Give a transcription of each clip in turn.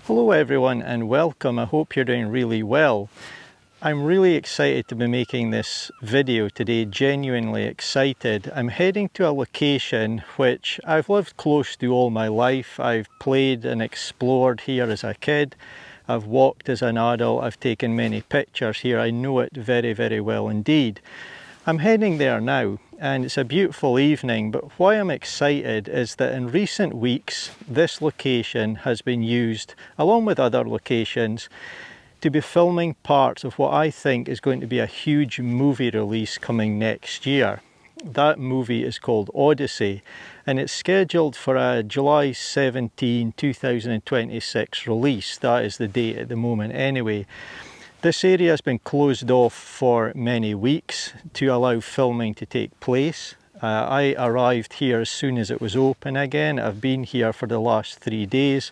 Hello everyone and welcome. I hope you're doing really well. I'm really excited to be making this video today, genuinely excited. I'm heading to a location which I've lived close to all my life. I've played and explored here as a kid. I've walked as an adult. I've taken many pictures here. I know it very, very well indeed. I'm heading there now and it's a beautiful evening, but why I'm excited is that in recent weeks this location has been used, along with other locations, to be filming parts of what I think is going to be a huge movie release coming next year. That movie is called Odyssey and it's scheduled for a July 17, 2026 release. That is the date at the moment anyway. This area has been closed off for many weeks to allow filming to take place. I arrived here as soon as it was open again. I've been here for the last 3 days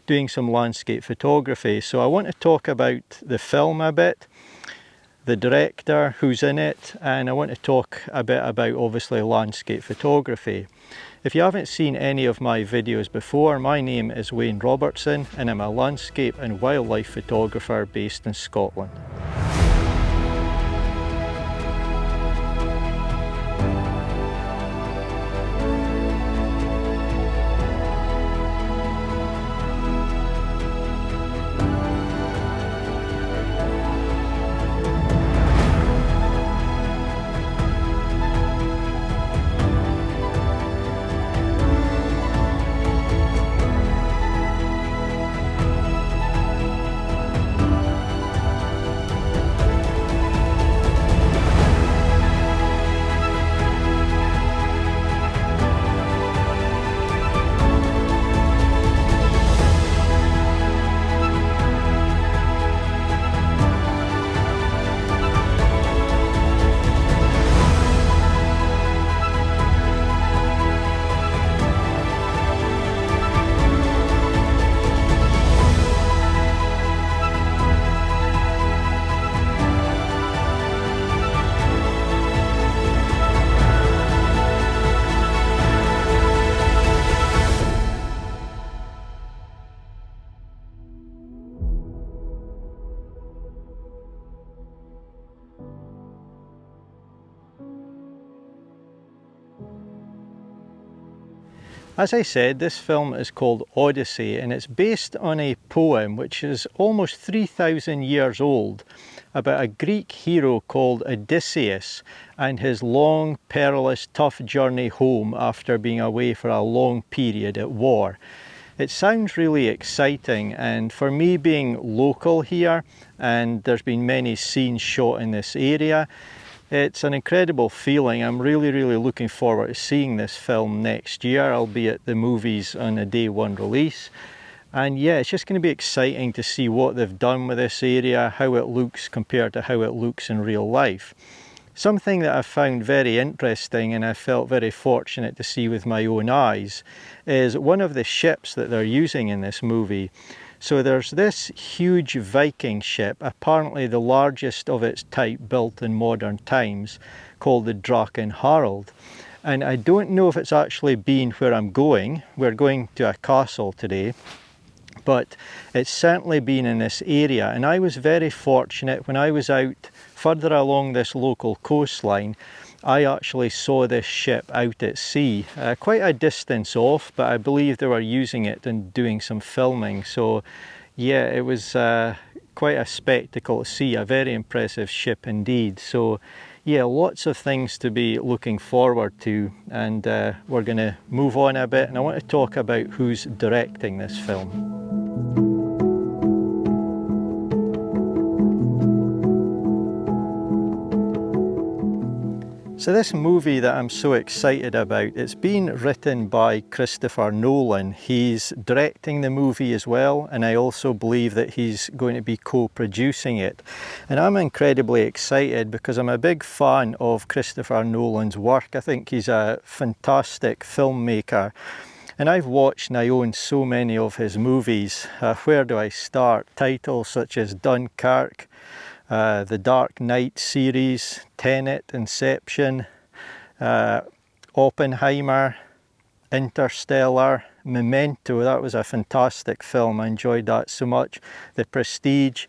doing some landscape photography. So I want to talk about the film a bit, the director, who's in it, and I want to talk a bit about obviously landscape photography. If you haven't seen any of my videos before, my name is Robertson and I'm a landscape and wildlife photographer based in Scotland. As I said, this film is called Odyssey and it's based on a poem which is almost 3,000 years old about a Greek hero called Odysseus and his long, perilous, tough journey home after being away for a long period at war. It sounds really exciting, and for me being local here, and there's been many scenes shot in this area, it's an incredible feeling. I'm really looking forward to seeing this film next year, albeit the movie's on a day one release. And yeah, it's just going to be exciting to see what they've done with this area, how it looks compared to how it looks in real life. Something that I found very interesting and I felt very fortunate to see with my own eyes is one of the ships that they're using in this movie. So there's this huge Viking ship, apparently the largest of its type built in modern times, called the Draken Harald. And I don't know if it's actually been where I'm going. We're going to a castle today, but it's certainly been in this area. And I was very fortunate when I was out further along this local coastline. I actually saw this ship out at sea, quite a distance off, but I believe they were using it and doing some filming. So yeah, it was quite a spectacle to see, a very impressive ship indeed. So yeah, lots of things to be looking forward to, and we're going to move on a bit and I want to talk about who's directing this film. So this movie that I'm so excited about, it's been written by Christopher Nolan. He's directing the movie as well, and I also believe that he's going to be co-producing it. And I'm incredibly excited because I'm a big fan of Christopher Nolan's work. I think he's a fantastic filmmaker. And I've watched and I own so many of his movies. Where do I start? Titles such as Dunkirk, the Dark Knight series, Tenet, Inception, Oppenheimer, Interstellar, Memento, that was a fantastic film. I enjoyed that so much. The Prestige.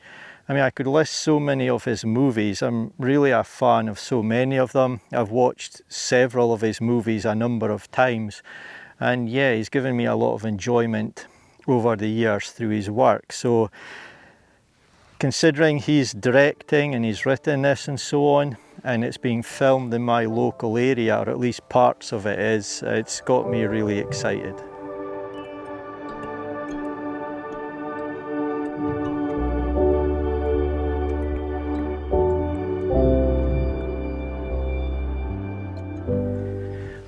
I mean, I could list so many of his movies. I'm really a fan of so many of them. I've watched several of his movies a number of times. And yeah, he's given me a lot of enjoyment over the years through his work. So considering he's directing and he's written this and so on, and it's being filmed in my local area, or at least parts of it is, it's got me really excited.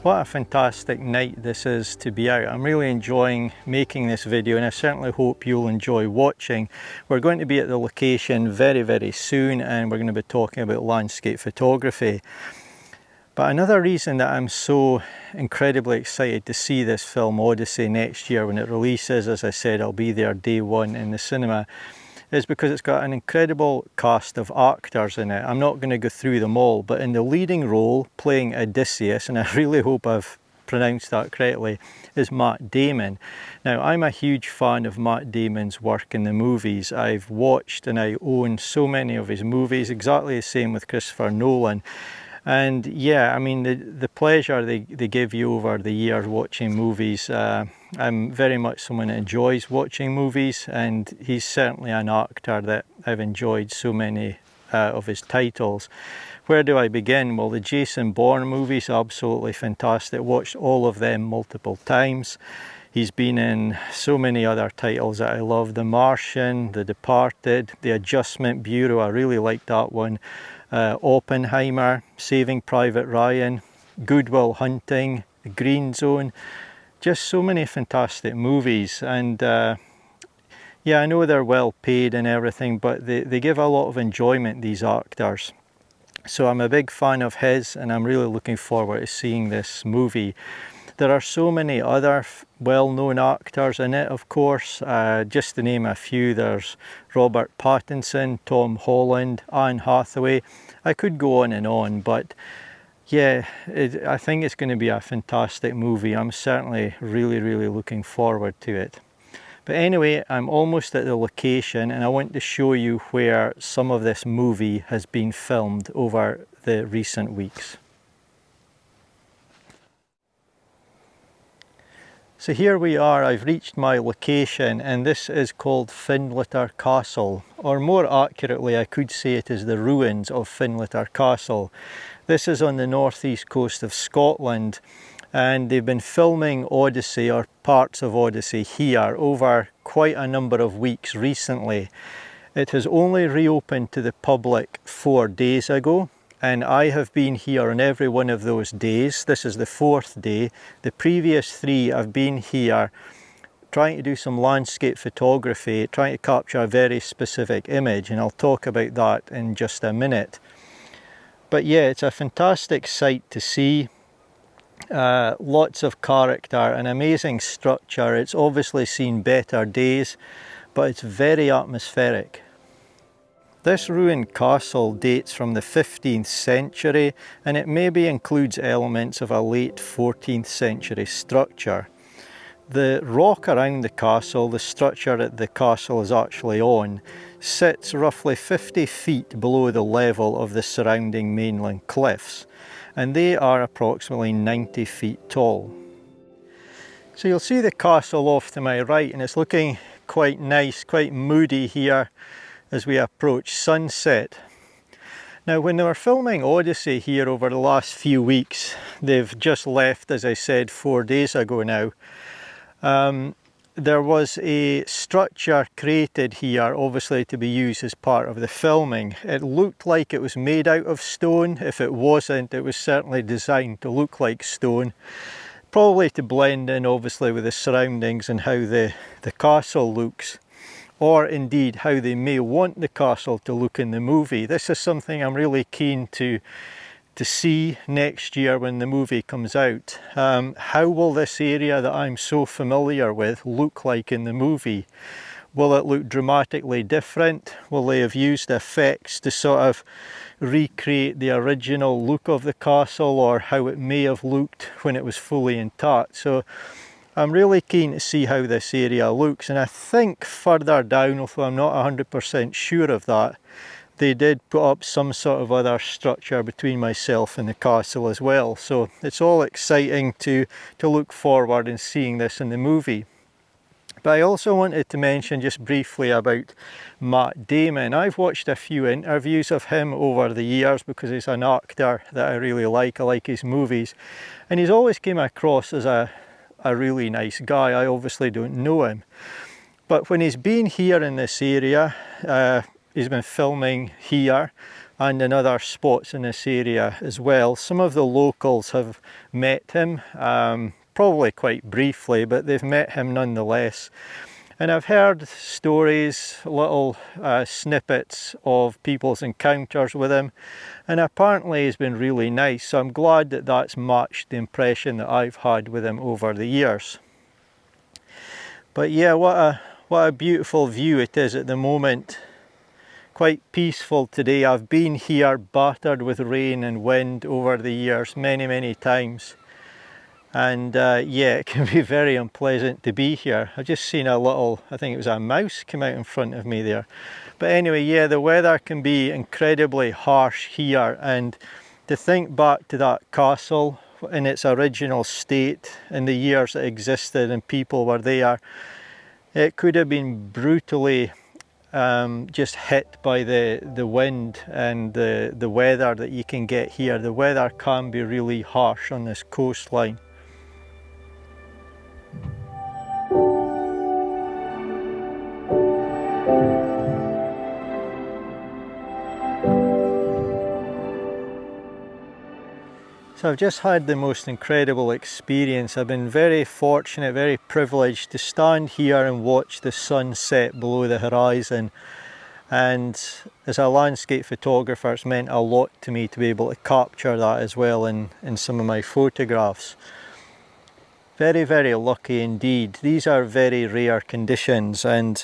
What a fantastic night this is to be out. I'm really enjoying making this video, and I certainly hope you'll enjoy watching. We're going to be at the location very, very soon, and we're going to be talking about landscape photography. But another reason that I'm so incredibly excited to see this film Odyssey next year when it releases, as I said, I'll be there day one in the cinema, is because it's got an incredible cast of actors in it. I'm not going to go through them all, but in the leading role, playing Odysseus, and I really hope I've pronounced that correctly, is Matt Damon. Now, I'm a huge fan of Matt Damon's work in the movies. I've watched and I own so many of his movies, exactly the same with Christopher Nolan. And yeah, I mean, the pleasure they give you over the years watching movies, I'm very much someone that enjoys watching movies, and he's certainly an actor that I've enjoyed so many of his titles. Where do I begin? Well, the Jason Bourne movies, absolutely fantastic. Watched all of them multiple times. He's been in so many other titles that I love. The Martian, The Departed, The Adjustment Bureau, I really liked that one. Oppenheimer, Saving Private Ryan, Good Will Hunting, The Green Zone, just so many fantastic movies. And yeah, I know they're well paid and everything, but they give a lot of enjoyment, these actors. So I'm a big fan of his, and I'm really looking forward to seeing this movie. There are so many other well-known actors in it, of course. Just to name a few, there's Robert Pattinson, Tom Holland, Anne Hathaway. I could go on, but yeah, I think it's going to be a fantastic movie. I'm certainly really, really looking forward to it. But anyway, I'm almost at the location, and I want to show you where some of this movie has been filmed over the recent weeks. So here we are, I've reached my location, and this is called Finlitter Castle, or more accurately I could say it is the ruins of Finlitter Castle. This is on the northeast coast of Scotland, and they've been filming Odyssey, or parts of Odyssey, here over quite a number of weeks recently. It has only reopened to the public 4 days ago, and I have been here on every one of those days. This is the 4th day. The previous 3 I've been here trying to do some landscape photography, trying to capture a very specific image, and I'll talk about that in just a minute. But yeah, it's a fantastic sight to see. Lots of character, an amazing structure. It's obviously seen better days, but it's very atmospheric. This ruined castle dates from the 15th century, and it maybe includes elements of a late 14th century structure. The rock around the castle, the structure that the castle is actually on, sits roughly 50 feet below the level of the surrounding mainland cliffs, and they are approximately 90 feet tall. So you'll see the castle off to my right, and it's looking quite nice, quite moody here as we approach sunset. Now, when they were filming Odyssey here over the last few weeks, they've just left, as I said, 4 days ago now, there was a structure created here, obviously to be used as part of the filming. It looked like it was made out of stone. If it wasn't, it was certainly designed to look like stone, probably to blend in obviously with the surroundings and how the castle looks, or indeed how they may want the castle to look in the movie. This is something I'm really keen to see next year when the movie comes out. How will this area that I'm so familiar with look like in the movie? Will it look dramatically different? Will they have used effects to sort of recreate the original look of the castle, or how it may have looked when it was fully intact? So I'm really keen to see how this area looks, and I think further down, although I'm not 100% sure of that, they did put up some sort of other structure between myself and the castle as well. So it's all exciting to look forward and seeing this in the movie. But I also wanted to mention just briefly about Matt Damon. I've watched a few interviews of him over the years because he's an actor that I really like. I like his movies. And he's always came across as a really nice guy. I obviously don't know him. But when he's been here in this area, he's been filming here and in other spots in this area as well. Some of the locals have met him, probably quite briefly, but they've met him nonetheless. And I've heard stories, little snippets of people's encounters with him, and apparently he's been really nice. So I'm glad that that's matched the impression that I've had with him over the years. But yeah, what a beautiful view it is at the moment. Quite peaceful today. I've been here battered with rain and wind over the years many times. And yeah, it can be very unpleasant to be here. I've just seen a little, I think it was a mouse come out in front of me there. But anyway, yeah, the weather can be incredibly harsh here, and to think back to that castle in its original state in the years it existed and people were there, it could have been brutally just hit by the wind and the weather that you can get here. The weather can be really harsh on this coastline. So I've just had the most incredible experience. I've been very fortunate, very privileged to stand here and watch the sun set below the horizon. And as a landscape photographer, it's meant a lot to me to be able to capture that as well in some of my photographs. Very lucky indeed. These are very rare conditions, and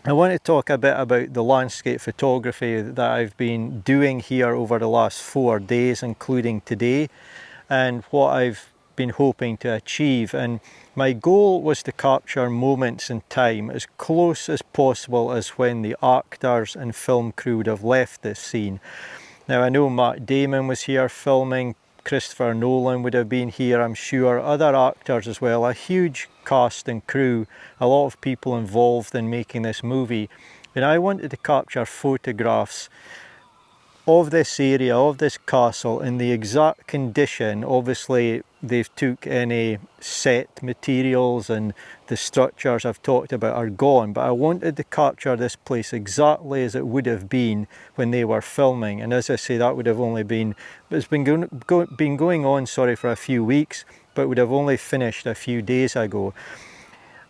I want to talk a bit about the landscape photography that I've been doing here over the last 4 days, including today, and what I've been hoping to achieve. And my goal was to capture moments in time as close as possible as when the actors and film crew would have left this scene. Now, I know Matt Damon was here filming, Christopher Nolan would have been here, I'm sure, other actors as well, a huge cast and crew, a lot of people involved in making this movie. And I wanted to capture photographs of this area, of this castle, in the exact condition. Obviously they've took any set materials and the structures I've talked about are gone, but I wanted to capture this place exactly as it would have been when they were filming. And as I say, that would have only been, it's been going on for a few weeks, but would have only finished a few days ago.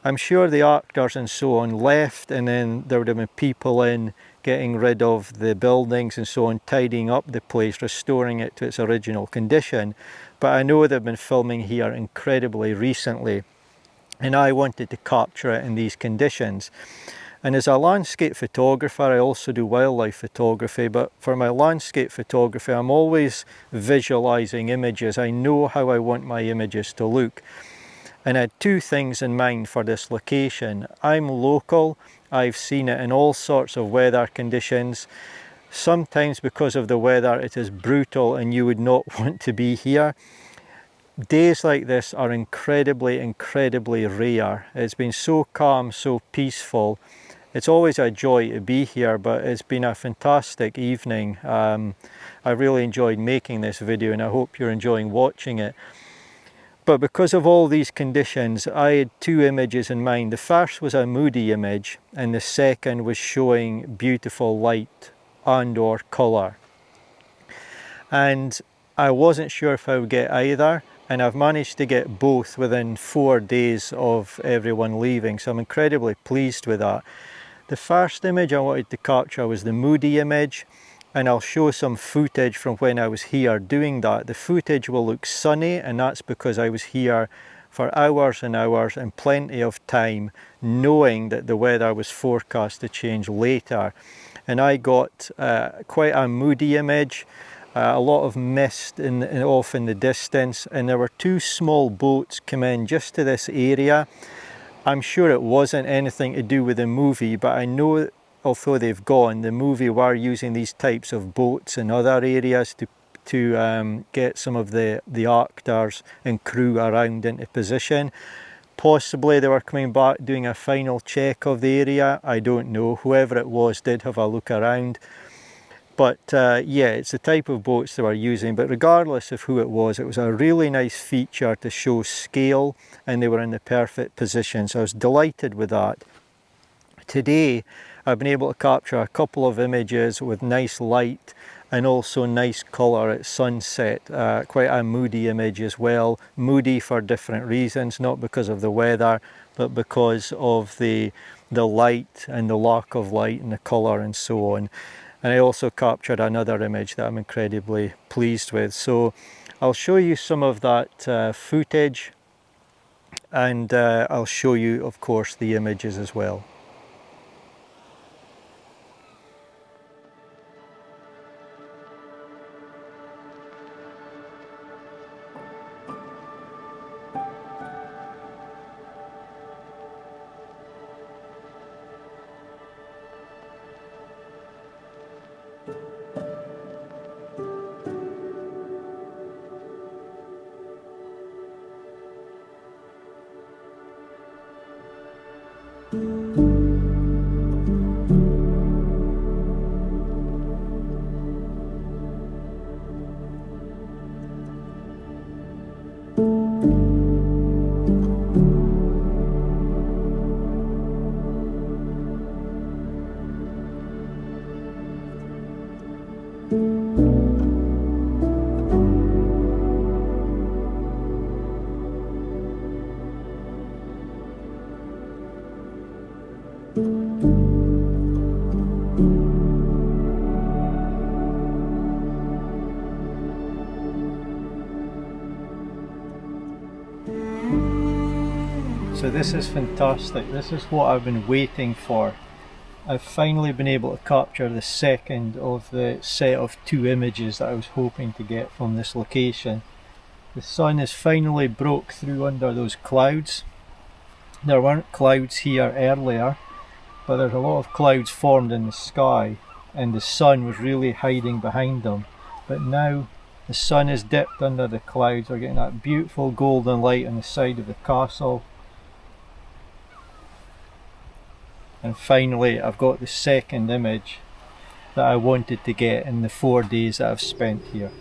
I'm sure the actors and so on left, and then there would have been people in getting rid of the buildings and so on, tidying up the place, restoring it to its original condition. But I know they've been filming here incredibly recently, and I wanted to capture it in these conditions. And as a landscape photographer, I also do wildlife photography, but for my landscape photography, I'm always visualizing images. I know how I want my images to look. And I had 2 things in mind for this location. I'm local, I've seen it in all sorts of weather conditions. Sometimes because of the weather it is brutal and you would not want to be here. Days like this are incredibly rare. It's been so calm, so peaceful. It's always a joy to be here, but it's been a fantastic evening. I really enjoyed making this video, and I hope you're enjoying watching it. But because of all these conditions, I had 2 images in mind. The first was a moody image, and the second was showing beautiful light and or colour. And I wasn't sure if I would get either, and I've managed to get both within 4 days of everyone leaving, so I'm incredibly pleased with that. The first image I wanted to capture was the moody image, and I'll show some footage from when I was here doing that. The footage will look sunny, and that's because I was here for hours and hours and plenty of time, knowing that the weather was forecast to change later. And I got quite a moody image. a lot of mist off in the distance, and there were two small boats come in just to this area. I'm sure it wasn't anything to do with the movie, but I know although they've gone, the movie were using these types of boats in other areas to get some of the actors and crew around into position. Possibly they were coming back doing a final check of the area, I don't know. Whoever it was did have a look around. But yeah, it's the type of boats they were using, but regardless of who it was a really nice feature to show scale, and they were in the perfect position, so I was delighted with that. Today I've been able to capture a couple of images with nice light and also nice colour at sunset, quite a moody image as well. Moody for different reasons, not because of the weather, but because of the light and the lack of light and the colour and so on. And I also captured another image that I'm incredibly pleased with. So I'll show you some of that footage, and I'll show you, of course, the images as well. So this is fantastic. This is what I've been waiting for. I've finally been able to capture the second of the set of two images that I was hoping to get from this location. The sun has finally broke through under those clouds. There weren't clouds here earlier, but there's a lot of clouds formed in the sky, and the sun was really hiding behind them. But now the sun is dipped under the clouds. We're getting that beautiful golden light on the side of the castle. And finally I've got the second image that I wanted to get in the 4 days that I've spent here.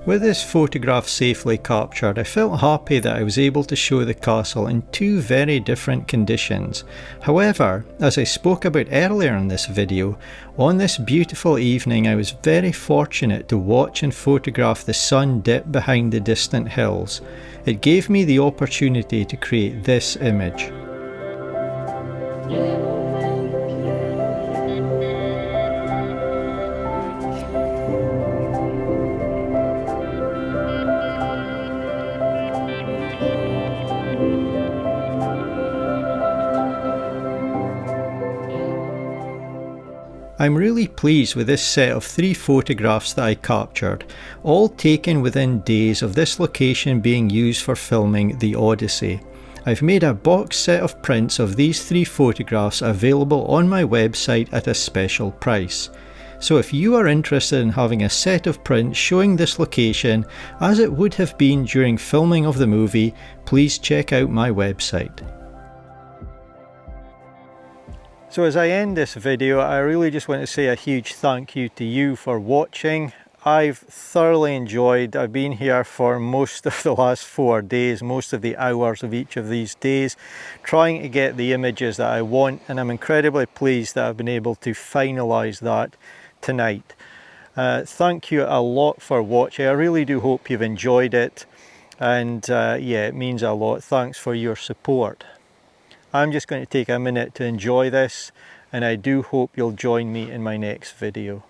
With this photograph safely captured, I felt happy that I was able to show the castle in two very different conditions. However, as I spoke about earlier in this video, on this beautiful evening I was very fortunate to watch and photograph the sun dip behind the distant hills. It gave me the opportunity to create this image. I'm really pleased with this set of 3 photographs that I captured, all taken within days of this location being used for filming the Odyssey. I've made a box set of prints of these 3 photographs available on my website at a special price. So if you are interested in having a set of prints showing this location as it would have been during filming of the movie, please check out my website. So as I end this video, I really just want to say a huge thank you to you for watching. I've thoroughly enjoyed. I've been here for most of the last 4 days, most of the hours of each of these days, trying to get the images that I want, and I'm incredibly pleased that I've been able to finalise that tonight. Thank you a lot for watching. I really do hope you've enjoyed it, and yeah, it means a lot. Thanks for your support. I'm just going to take a minute to enjoy this, and I do hope you'll join me in my next video.